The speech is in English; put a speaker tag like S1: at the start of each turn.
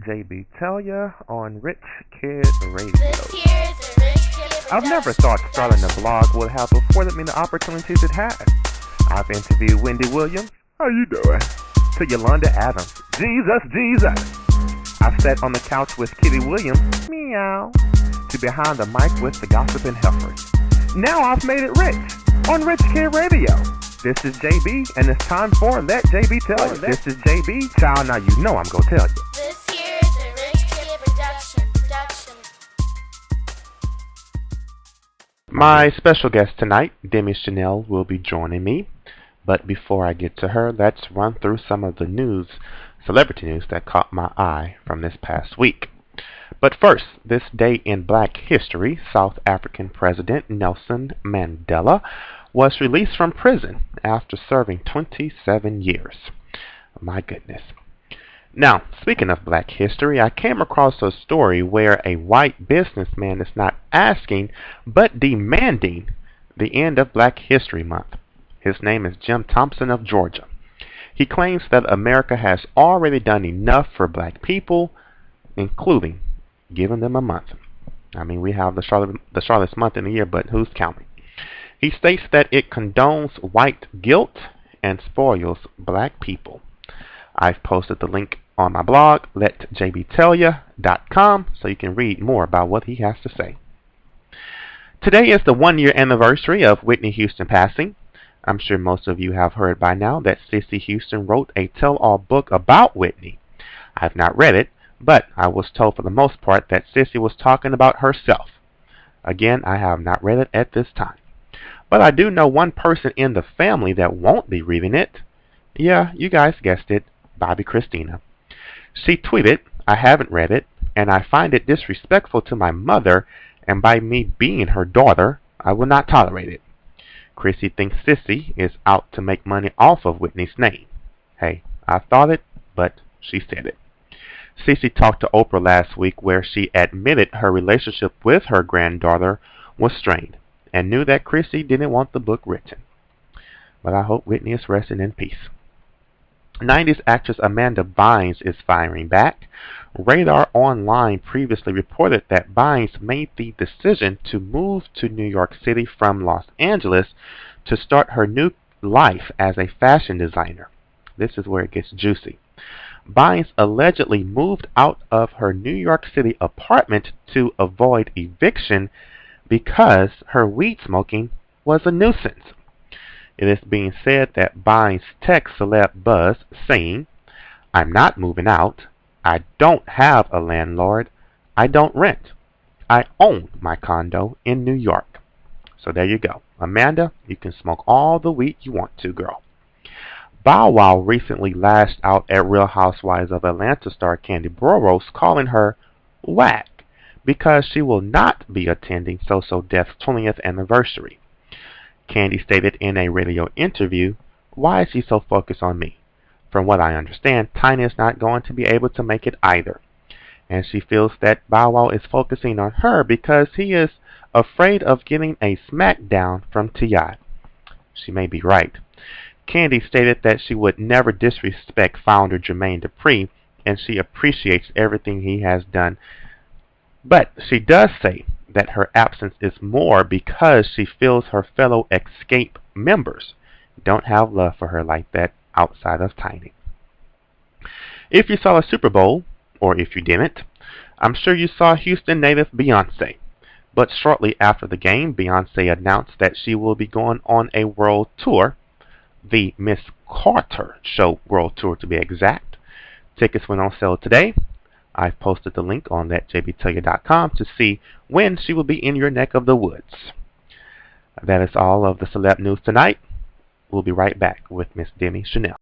S1: JB Talia on Rich Kid Radio. I've never thought starting a blog would have afforded me the opportunities it has. I've interviewed Wendy Williams, how you doing? To Yolanda Adams, Jesus. I've sat on the couch with Kitty Williams, meow, to behind the mic with the gossiping heifers. Now I've made it rich on Rich Kid Radio. This is JB, and it's time for Let JB Tell You. This is JB, child, now you know I'm gonna tell you.
S2: This here is a Rich Kid production.
S1: My special guest tonight, Demi Chanel, will be joining me. But before I get to her, let's run through some of the news, celebrity news that caught my eye from this past week. But first, this day in Black history, South African President Nelson Mandela was released from prison after serving 27 years. My goodness. Now, speaking of Black history, I came across a story where a white businessman is not asking, but demanding the end of Black History Month. His name is Jim Thompson of Georgia. He claims that America has already done enough for Black people, including giving them a month. I mean, we have the shortest month in the year, but who's counting? He states that it condones white guilt and spoils Black people. I've posted the link on my blog, letjbtellia.com, so you can read more about what he has to say. Today is the 1-year anniversary of Whitney Houston passing. I'm sure most of you have heard by now that Cissy Houston wrote a tell-all book about Whitney. I've not read it, but I was told for the most part that Cissy was talking about herself. Again, I have not read it at this time. But I do know one person in the family that won't be reading it. Yeah, you guys guessed it, Bobbi Kristina. She tweeted, "I haven't read it, and I find it disrespectful to my mother, and by me being her daughter, I will not tolerate it." Chrissy thinks Cissy is out to make money off of Whitney's name. Hey, I thought it, but she said it. Cissy talked to Oprah last week where she admitted her relationship with her granddaughter was strained and knew that Chrissy didn't want the book written. But I hope Whitney is resting in peace. 90s actress Amanda Bynes is firing back. Radar Online previously reported that Bynes made the decision to move to New York City from Los Angeles to start her new life as a fashion designer. This is where it gets juicy. Bynes allegedly moved out of her New York City apartment to avoid eviction because her weed smoking was a nuisance. It is being said that Bynes texted celeb Buzz saying, "I'm not moving out. I don't have a landlord. I don't rent. I own my condo in New York." So there you go. Amanda, you can smoke all the weed you want to, girl. Bow Wow recently lashed out at Real Housewives of Atlanta star Kandi Burruss, calling her whack because she will not be attending So So Def's 20th anniversary. Kandi stated in a radio interview, "Why is she so focused on me? From what I understand, Tiny is not going to be able to make it either." And she feels that Bow Wow is focusing on her because he is afraid of getting a smackdown from T.I. She may be right. Kandi stated that she would never disrespect founder Jermaine Dupri, and she appreciates everything he has done. But she does say that her absence is more because she feels her fellow Escape members don't have love for her like that outside of Tiny. If you saw a Super Bowl, or if you didn't, I'm sure you saw Houston native Beyonce. But shortly after the game, Beyonce announced that she will be going on a world tour, the Miss Carter Show World Tour to be exact. Tickets went on sale today. I've posted the link on letjbtellia.com to see when she will be in your neck of the woods. That is all of the celeb news tonight. We'll be right back with Miss Demi Chanel.